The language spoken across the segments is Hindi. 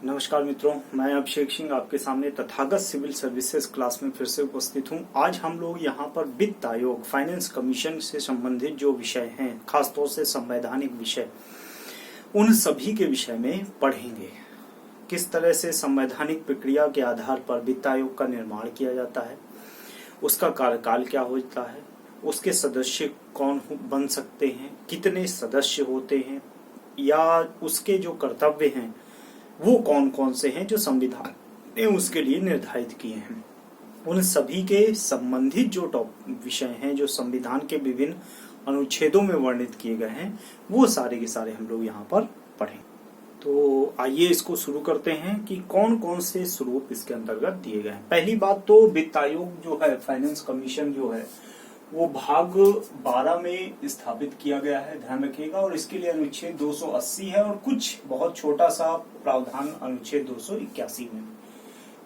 नमस्कार मित्रों, मैं अभिषेक सिंह आपके सामने तथागत सिविल सर्विसेज क्लास में फिर से उपस्थित हूं। आज हम लोग यहां पर वित्त आयोग, फाइनेंस कमीशन से संबंधित जो विषय हैं, खासतौर से संवैधानिक विषय, उन सभी के विषय में पढ़ेंगे। किस तरह से संवैधानिक प्रक्रिया के आधार पर वित्त आयोग का निर्माण किया जाता है, उसका कार्यकाल क्या होता है, उसके सदस्य कौन बन सकते हैं, कितने सदस्य होते हैं, या उसके जो कर्तव्य हैं वो कौन कौन से हैं जो संविधान ने उसके लिए निर्धारित किए हैं। उन सभी के संबंधित जो विषय हैं, जो संविधान के विभिन्न अनुच्छेदों में वर्णित किए गए हैं, वो सारे के सारे हम लोग यहाँ पर पढ़ें। तो आइए इसको शुरू करते हैं कि कौन कौन से स्वरूप इसके अंतर्गत दिए गए हैं। पहली बात तो वित्त आयोग जो है, फाइनेंस कमीशन जो है, वो भाग 12 में स्थापित किया गया है, ध्यान रखिएगा। और इसके लिए अनुच्छेद 280 है और कुछ बहुत छोटा सा प्रावधान अनुच्छेद 281 में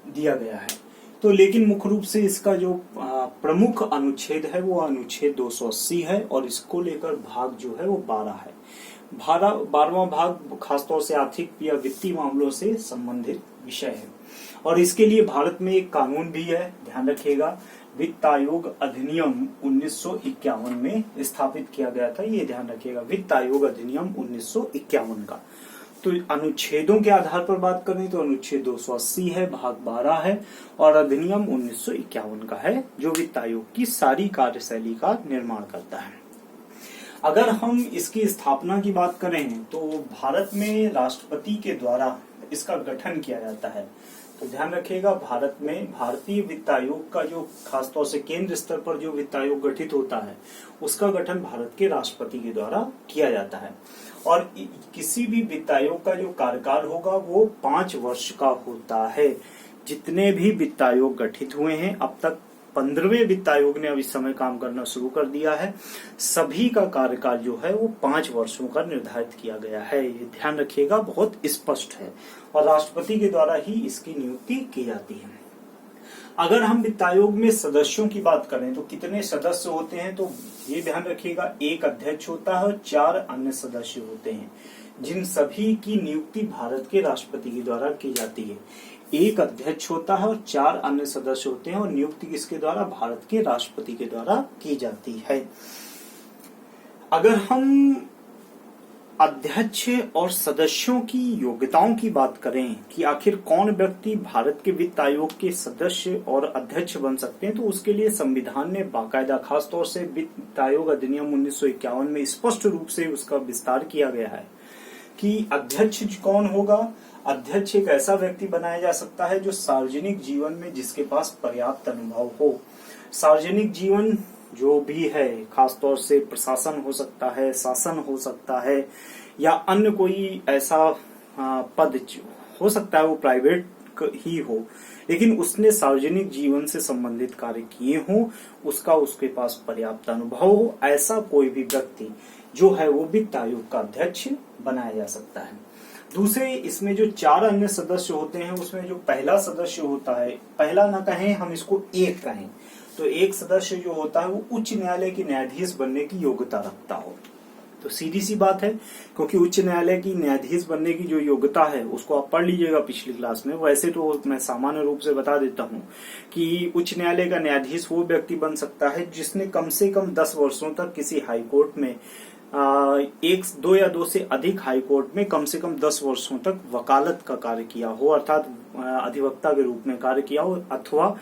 दिया गया है। तो लेकिन मुख्य रूप से इसका जो प्रमुख अनुच्छेद है वो अनुच्छेद 280 है और इसको लेकर भाग जो है वो 12 है। 12वां भाग खासतौर से आर्थिक या वित्तीय मामलों से संबंधित विषय है। और इसके लिए भारत में एक कानून भी है, ध्यान रखिएगा। वित्त आयोग अधिनियम 1951 में स्थापित किया गया था, ये ध्यान रखिएगा। वित्त आयोग अधिनियम 1951 का। तो अनुच्छेदों के आधार पर बात करें तो अनुच्छेद 280 है, भाग 12 है, और अधिनियम 1951 का है, जो वित्त आयोग की सारी कार्यशैली का निर्माण करता है। अगर हम इसकी स्थापना की बात करें तो भारत में राष्ट्रपति के द्वारा इसका गठन किया जाता है। तो ध्यान रखिएगा, भारत में भारतीय वित्त आयोग का जो खासतौर से केंद्र स्तर पर जो वित्त आयोग गठित होता है, उसका गठन भारत के राष्ट्रपति के द्वारा किया जाता है। और किसी भी वित्त आयोग का जो कार्यकाल होगा वो 5 वर्ष का होता है। जितने भी वित्त आयोग गठित हुए हैं, अब तक 15वें वित्त आयोग ने अब इस समय काम करना शुरू कर दिया है, सभी का कार्यकाल जो है वो 5 वर्षों का निर्धारित किया गया है। ये ध्यान रखिएगा, बहुत स्पष्ट है, और राष्ट्रपति के द्वारा ही इसकी नियुक्ति की जाती है। अगर हम वित्त आयोग में सदस्यों की बात करें तो कितने सदस्य होते हैं, तो ये ध्यान रखिएगा, एक अध्यक्ष होता है और 4 अन्य सदस्य होते हैं, जिन सभी की नियुक्ति भारत के राष्ट्रपति के द्वारा की जाती है। एक अध्यक्ष होता है और 4 अन्य सदस्य होते हैं, और नियुक्ति किसके द्वारा? भारत के राष्ट्रपति के द्वारा की जाती है। अगर हम अध्यक्ष और सदस्यों की योग्यताओं की बात करें कि आखिर कौन व्यक्ति भारत के वित्त आयोग के सदस्य और अध्यक्ष बन सकते हैं, तो उसके लिए संविधान ने बाकायदा, खासतौर से वित्त आयोग अधिनियम 1951 में स्पष्ट रूप से उसका विस्तार किया गया है कि अध्यक्ष कौन होगा। अध्यक्ष एक ऐसा व्यक्ति बनाया जा सकता है जो सार्वजनिक जीवन में जिसके पास पर्याप्त अनुभव हो। सार्वजनिक जीवन जो भी है, खासतौर से प्रशासन हो सकता है, शासन हो सकता है, या अन्य कोई ऐसा पद हो सकता है, वो प्राइवेट ही हो, लेकिन उसने सार्वजनिक जीवन से संबंधित कार्य किए हो, उसके पास पर्याप्त अनुभव हो, ऐसा कोई भी व्यक्ति जो है वो वित्त आयोग का अध्यक्ष बनाया जा सकता है। दूसरे, इसमें जो 4 अन्य सदस्य होते हैं, उसमें जो पहला सदस्य होता है, पहला ना कहें, हम इसको एक कहें, तो एक सदस्य जो होता है वो उच्च न्यायालय के न्यायाधीश बनने की योग्यता रखता हो। तो सीधी सी बात है, क्योंकि उच्च न्यायालय की न्यायाधीश बनने की जो योग्यता है उसको आप पढ़ लीजिएगा पिछली क्लास में। वैसे तो मैं सामान्य रूप से बता देता हूँ कि उच्च न्यायालय का न्यायाधीश वो व्यक्ति बन सकता है जिसने कम से कम 10 वर्षों तक किसी हाईकोर्ट में 1, 2 या 2 से अधिक हाईकोर्ट में कम से कम 10 वर्षों तक वकालत का कार्य किया हो, अर्थात अधिवक्ता के रूप में कार्य किया हो, अथवा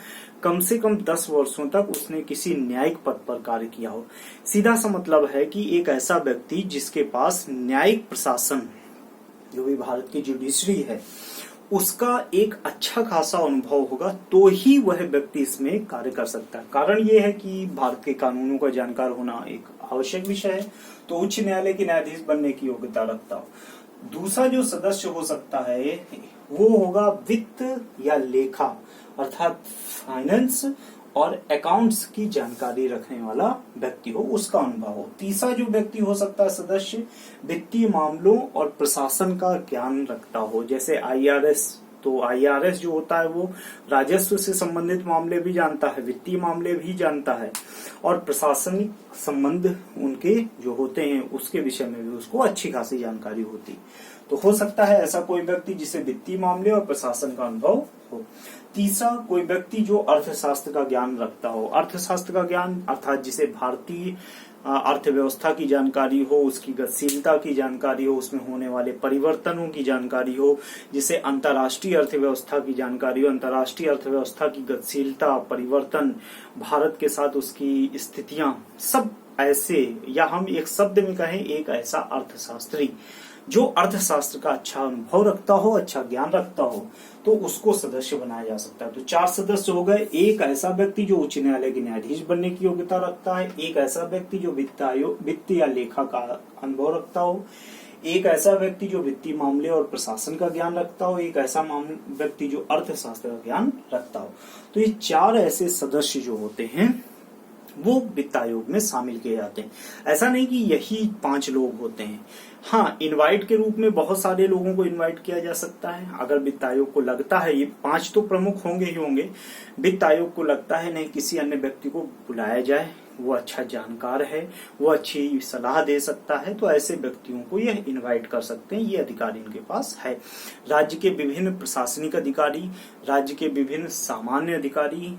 कम से कम 10 वर्षों तक उसने किसी न्यायिक पद पर कार्य किया हो। सीधा सा मतलब है कि एक ऐसा व्यक्ति जिसके पास न्यायिक प्रशासन, जो भी भारत की जुडिशरी है, उसका एक अच्छा खासा अनुभव होगा, तो ही वह व्यक्ति इसमें कार्य कर सकता है। कारण ये है कि भारत के कानूनों का जानकार होना एक आवश्यक विषय है, तो उच्च न्यायालय के न्यायाधीश बनने की योग्यता रखता हो। दूसरा जो सदस्य हो सकता है वो होगा वित्त या लेखा, अर्थात फाइनेंस और अकाउंट्स की जानकारी रखने वाला व्यक्ति हो, उसका अनुभव हो। तीसरा जो व्यक्ति हो सकता है सदस्य, वित्तीय मामलों और प्रशासन का ज्ञान रखता हो, जैसे IRS। तो IRS जो होता है वो राजस्व से संबंधित मामले भी जानता है, वित्तीय मामले भी जानता है, और प्रशासनिक संबंध उनके जो होते हैं उसके विषय में भी उसको अच्छी खासी जानकारी होती। तो हो सकता है ऐसा कोई व्यक्ति जिसे वित्तीय मामले और प्रशासन का अनुभव हो। तीसरा, कोई व्यक्ति जो अर्थशास्त्र का ज्ञान रखता हो। अर्थशास्त्र का ज्ञान अर्थात जिसे भारतीय अर्थव्यवस्था की जानकारी हो, उसकी गतिशीलता की जानकारी हो, उसमें होने वाले परिवर्तनों की जानकारी हो, जिसे अंतर्राष्ट्रीय अर्थव्यवस्था की जानकारी हो, अंतर्राष्ट्रीय अर्थव्यवस्था की गतिशीलता, परिवर्तन, भारत के साथ उसकी स्थितियां, सब ऐसे, या हम एक शब्द में कहें एक ऐसा अर्थशास्त्री जो अर्थशास्त्र का अच्छा अनुभव रखता हो, अच्छा ज्ञान रखता हो, तो उसको सदस्य बनाया जा सकता है। तो 4 सदस्य हो गए। एक ऐसा व्यक्ति जो उच्च न्यायालय के न्यायाधीश बनने की योग्यता रखता है, एक ऐसा व्यक्ति जो वित्त या लेखा का अनुभव रखता हो, एक ऐसा व्यक्ति जो वित्तीय मामले और प्रशासन का ज्ञान रखता हो, एक ऐसा व्यक्ति जो अर्थशास्त्र का ज्ञान रखता हो। तो ये 4 ऐसे सदस्य जो होते हैं वो वित्त आयोग में शामिल किए जाते हैं। ऐसा नहीं कि यही 5 लोग होते हैं। हाँ, इनवाइट के रूप में बहुत सारे लोगों को इनवाइट किया जा सकता है। अगर वित्त आयोग को लगता है, ये 5 तो प्रमुख होंगे ही होंगे, वित्त आयोग को लगता है नहीं किसी अन्य व्यक्ति को बुलाया जाए, वो अच्छा जानकार है, वो अच्छी सलाह दे सकता है, तो ऐसे व्यक्तियों को यह इनवाइट कर सकते हैं। ये अधिकार इनके पास है। राज्य के विभिन्न प्रशासनिक अधिकारी, राज्य के विभिन्न सामान्य अधिकारी,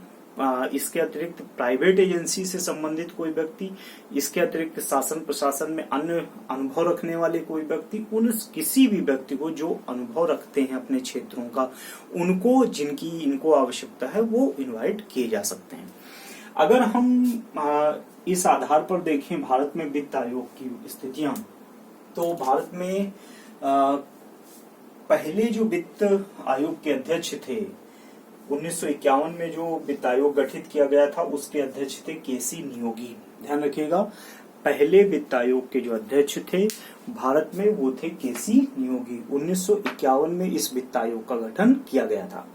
इसके अतिरिक्त प्राइवेट एजेंसी से संबंधित कोई व्यक्ति, इसके अतिरिक्त शासन प्रशासन में अन्य अनुभव रखने वाले कोई व्यक्ति, उन किसी भी व्यक्ति को जो अनुभव रखते हैं अपने क्षेत्रों का, उनको जिनकी इनको आवश्यकता है वो इनवाइट किए जा सकते हैं। अगर हम इस आधार पर देखें भारत में वित्त आयोग की स्थितियां, तो भारत में पहले जो वित्त आयोग के अध्यक्ष थे 1951 में जो वित्त आयोग गठित किया गया था, उसके अध्यक्ष थे केसी नियोगी। ध्यान रखिएगा, पहले वित्त आयोग के जो अध्यक्ष थे भारत में वो थे केसी नियोगी। 1951 में इस वित्त आयोग का गठन किया गया था।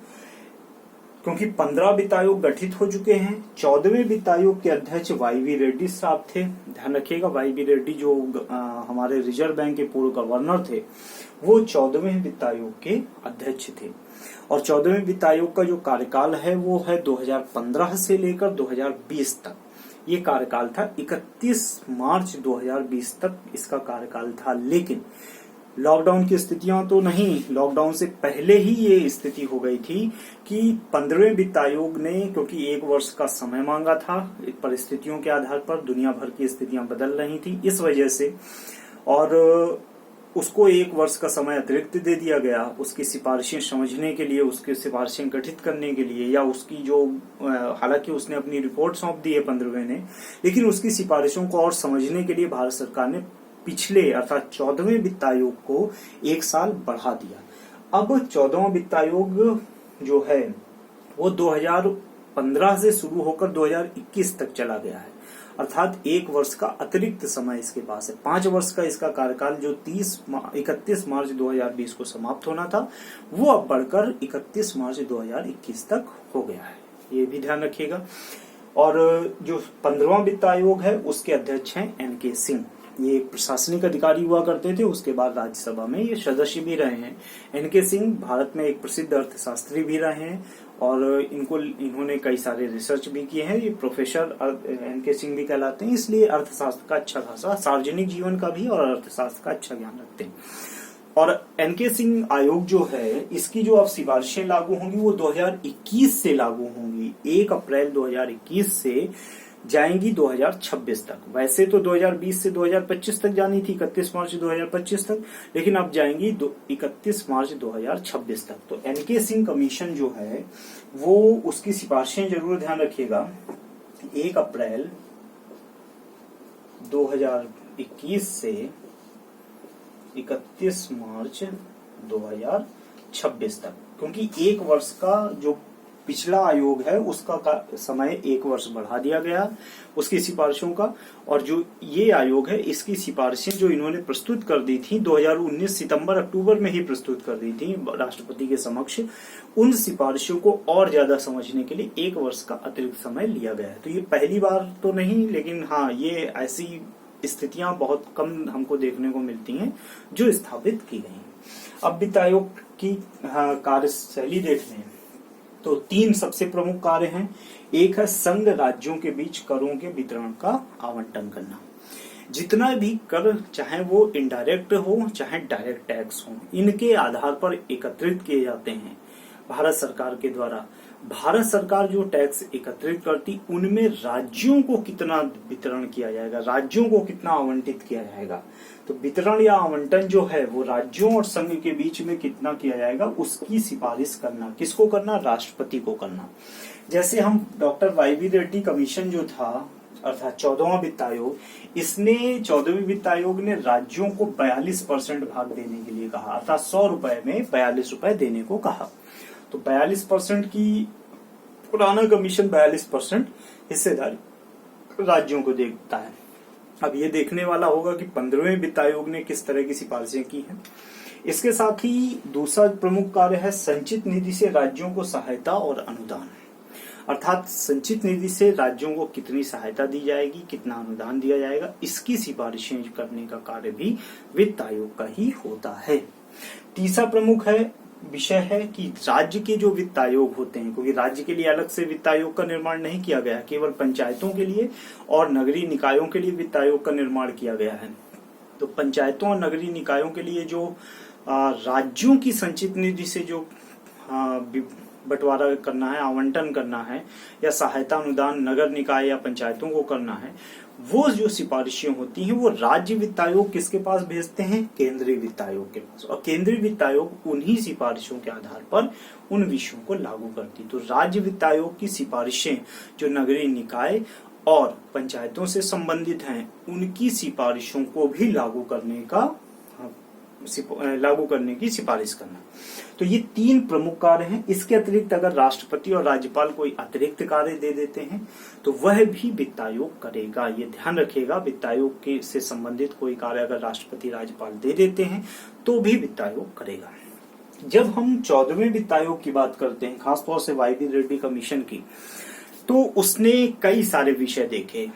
क्योंकि 15 वित्त आयोग गठित हो चुके हैं, 14वें वित्त आयोग के अध्यक्ष वाई.वी. रेड्डी साहब थे। ध्यान रखिएगा, वाई.वी. रेड्डी जो हमारे रिजर्व बैंक के पूर्व गवर्नर थे, वो 14वें वित्त आयोग के अध्यक्ष थे। और 14वें वित्त आयोग का जो कार्यकाल है वो है 2015 से लेकर 2020 तक। ये कार्यकाल था, 31 मार्च 2020 तक इसका कार्यकाल था। लेकिन लॉकडाउन की स्थितियां तो नहीं, लॉकडाउन से पहले ही ये स्थिति हो गई थी कि 15वें वित्त आयोग ने, क्योंकि 1 वर्ष का समय मांगा था, परिस्थितियों के आधार पर दुनिया भर की स्थितियां बदल रही थी, इस वजह से, और उसको 1 वर्ष का समय अतिरिक्त दे दिया गया उसकी सिफारिशें समझने के लिए, उसकी सिफारिशें गठित करने के लिए, या उसकी जो, हालांकि उसने अपनी रिपोर्ट सौंप दी है 15वें ने, लेकिन उसकी सिफारिशों को और समझने के लिए भारत सरकार ने पिछले अर्थात 14वें वित्त आयोग को 1 साल बढ़ा दिया। अब 14वां वित्त आयोग जो है वो 2015 से शुरू होकर 2021 तक चला गया है, अर्थात 1 वर्ष का अतिरिक्त समय इसके पास है। 5 वर्ष का इसका कार्यकाल जो 31 मार्च 2020 को समाप्त होना था, वो अब बढ़कर 31 मार्च 2021 तक हो गया है। ये भी ध्यान रखिएगा। और जो 15वां वित्त आयोग है उसके अध्यक्ष हैं एन.के. सिंह। ये एक प्रशासनिक अधिकारी हुआ करते थे, उसके बाद राज्यसभा में ये सदस्य भी रहे हैं। एन.के. सिंह भारत में एक प्रसिद्ध अर्थशास्त्री भी रहे हैं और इन्होंने कई सारे रिसर्च भी किए हैं। ये प्रोफेसर एन.के. सिंह भी कहलाते हैं, इसलिए अर्थशास्त्र का अच्छा खासा, सार्वजनिक जीवन का भी और अर्थशास्त्र का अच्छा ज्ञान रखते हैं। और एन.के. सिंह आयोग जो है, इसकी जो अब सिफारिशें लागू होंगी वो 2021 से लागू होंगी। 1 अप्रैल 2021 से जाएंगी 2026 तक। वैसे तो 2020 से 2025 तक जानी थी, 31 मार्च 2025 तक, लेकिन अब जाएंगी 31 मार्च 2026 तक। तो एन.के. सिंह कमीशन जो है वो, उसकी सिफारिशें जरूर ध्यान रखिएगा, 1 अप्रैल 2021 से 31 मार्च 2026 तक, क्योंकि 1 वर्ष का जो पिछला आयोग है उसका समय 1 वर्ष बढ़ा दिया गया उसकी सिफारिशों का। और जो ये आयोग है इसकी सिफारिशें जो इन्होंने प्रस्तुत कर दी थी 2019 सितंबर अक्टूबर में ही प्रस्तुत कर दी थी राष्ट्रपति के समक्ष, उन सिफारिशों को और ज्यादा समझने के लिए 1 वर्ष का अतिरिक्त समय लिया गया है। तो ये पहली बार तो नहीं, लेकिन हाँ, ये ऐसी स्थितियां बहुत कम हमको देखने को मिलती हैं जो स्थापित की गई हैं। अब वित्त आयोग की कार्यशैली देख लें तो 3 सबसे प्रमुख कार्य हैं। एक है संघ राज्यों के बीच करों के वितरण का आवंटन करना। जितना भी कर, चाहे वो इनडायरेक्ट हो चाहे डायरेक्ट टैक्स हो, इनके आधार पर एकत्रित किए जाते हैं भारत सरकार के द्वारा। भारत सरकार जो टैक्स एकत्रित करती, उनमें राज्यों को कितना वितरण किया जाएगा, राज्यों को कितना आवंटित किया जाएगा। तो वितरण या आवंटन जो है वो राज्यों और संघ के बीच में कितना किया जाएगा, उसकी सिफारिश करना किसको करना, राष्ट्रपति को करना। जैसे हम डॉक्टर वाई रेड्डी कमीशन जो था, अर्थात 14वां वित्त आयोग, इसने 14वें वित्त आयोग ने राज्यों को 42% भाग देने के लिए कहा, अर्थात 100 रुपए में 42 रुपए देने को कहा। तो 42% की पुराना कमीशन 42% हिस्सेदारी राज्यों को देता है। अब ये देखने वाला होगा कि 15वें वित्त आयोग ने किस तरह की सिफारिशें की हैं। इसके साथ ही दूसरा प्रमुख कार्य है संचित निधि से राज्यों को सहायता और अनुदान, अर्थात संचित निधि से राज्यों को कितनी सहायता दी जाएगी, कितना अनुदान दिया जाएगा, इसकी सिफारिशें करने का कार्य भी वित्त आयोग का ही होता है। तीसरा प्रमुख विषय है कि राज्य के जो वित्त आयोग होते हैं, क्योंकि राज्य के लिए अलग से वित्त आयोग का निर्माण नहीं किया गया, केवल पंचायतों के लिए और नगरीय निकायों के लिए वित्त आयोग का निर्माण किया गया है। तो पंचायतों और नगरीय निकायों के लिए जो राज्यों की संचित निधि से जो बंटवारा करना है, आवंटन करना है या सहायता अनुदान नगर निकाय या पंचायतों को करना है, वो जो सिफारिशें होती हैं वो राज्य वित्त आयोग किसके पास भेजते हैं, केंद्रीय वित्त आयोग के पास। और केंद्रीय वित्त आयोग उन्हीं सिफारिशों के आधार पर उन विषयों को लागू करती। तो राज्य वित्त आयोग की सिफारिशें जो नगरीय निकाय और पंचायतों से संबंधित हैं, उनकी सिफारिशों को भी लागू करने की सिफारिश करना। तो ये 3 प्रमुख कार्य हैं। इसके अतिरिक्त अगर राष्ट्रपति और राज्यपाल कोई अतिरिक्त कार्य दे देते हैं तो वह भी वित्त आयोग करेगा। ये ध्यान रखिएगा, वित्त आयोग के से संबंधित कोई कार्य अगर राष्ट्रपति राज्यपाल दे देते हैं तो भी वित्त आयोग करेगा। जब हम 14वें वित्त आयोग की बात करते हैं, खासतौर से वाई रेड्डी कमीशन की, तो उसने कई सारे विषय देखे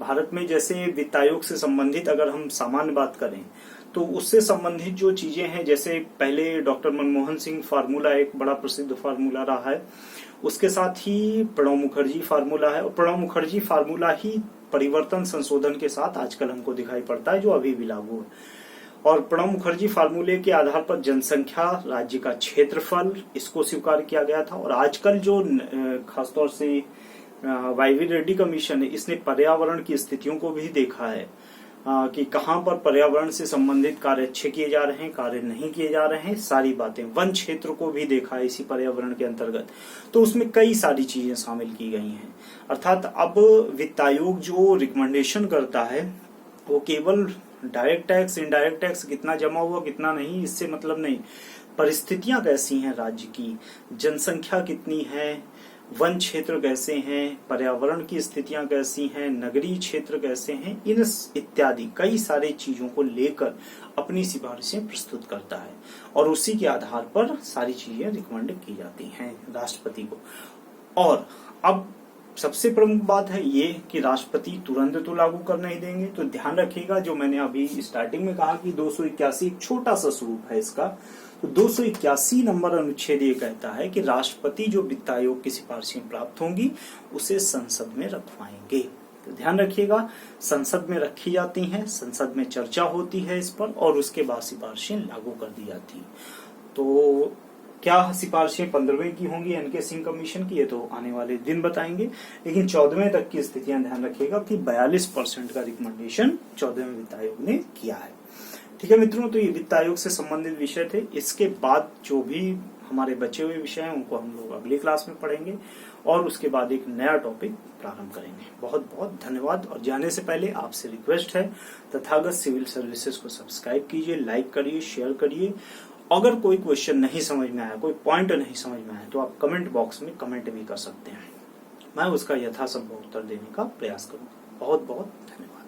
भारत में। जैसे वित्त आयोग से संबंधित अगर हम सामान्य बात करें तो उससे संबंधित जो चीजें हैं, जैसे पहले डॉक्टर मनमोहन सिंह फार्मूला एक बड़ा प्रसिद्ध फार्मूला रहा है, उसके साथ ही प्रणब मुखर्जी फार्मूला है, और प्रणब मुखर्जी फार्मूला ही परिवर्तन संशोधन के साथ आजकल हमको दिखाई पड़ता है, जो अभी भी लागू है। और प्रणब मुखर्जी फार्मूले के आधार पर जनसंख्या, राज्य का क्षेत्रफल, इसको स्वीकार किया गया था। और आजकल जो खासतौर से वाई रेड्डी कमीशन है, इसने पर्यावरण की स्थितियों को भी देखा है कि कहां पर पर्यावरण से संबंधित कार्य अच्छे किए जा रहे हैं, कार्य नहीं किए जा रहे हैं, सारी बातें। वन क्षेत्र को भी देखा है इसी पर्यावरण के अंतर्गत। तो उसमें कई सारी चीजें शामिल की गई हैं। अर्थात अब वित्त आयोग जो रिकमेंडेशन करता है वो केवल डायरेक्ट टैक्स, इनडायरेक्ट टैक्स कितना जमा हुआ कितना नहीं, इससे मतलब नहीं। परिस्थितियां कैसी हैं राज्य की, जनसंख्या कितनी है, वन क्षेत्र कैसे हैं, पर्यावरण की स्थितियां कैसी हैं, नगरीय क्षेत्र कैसे हैं, इन इत्यादि कई सारी चीजों को लेकर अपनी सिफारिशें प्रस्तुत करता है। और उसी के आधार पर सारी चीजें रिकमेंड की जाती हैं राष्ट्रपति को। और अब सबसे प्रमुख बात है ये कि राष्ट्रपति तुरंत तो लागू कर नहीं देंगे। तो ध्यान रखिएगा, जो मैंने अभी स्टार्टिंग में कहा कि 281 एक छोटा सा स्वरूप है इसका। तो 281 नंबर अनुच्छेद ये कहता है कि राष्ट्रपति जो वित्त आयोग की सिफारिशें प्राप्त होंगी उसे संसद में रखवाएंगे। तो ध्यान रखिएगा, संसद में रखी जाती हैं, संसद में चर्चा होती है इस पर, और उसके बाद सिफारिशें लागू कर दी जाती हैं। तो क्या सिफारिशें 15वें की होंगी एनके सिंह कमीशन की, ये तो आने वाले दिन बताएंगे। लेकिन 14वें तक की स्थितियां ध्यान रखिएगा कि 42% का रिकमेंडेशन 14वें वित्त आयोग ने किया है। ठीक है मित्रों, तो ये वित्त आयोग से संबंधित विषय थे। इसके बाद जो भी हमारे बचे हुए विषय हैं उनको हम लोग अगली क्लास में पढ़ेंगे और उसके बाद एक नया टॉपिक प्रारंभ करेंगे। बहुत बहुत धन्यवाद। और जाने से पहले आपसे रिक्वेस्ट है, तथागत सिविल सर्विसेज को सब्सक्राइब कीजिए, लाइक करिए, शेयर करिए। अगर कोई क्वेश्चन नहीं समझ में आया, कोई पॉइंट नहीं समझ में आया, तो आप कमेंट बॉक्स में कमेंट भी कर सकते हैं। मैं उसका यथासंभव उत्तर देने का प्रयास करूंगा। बहुत बहुत धन्यवाद।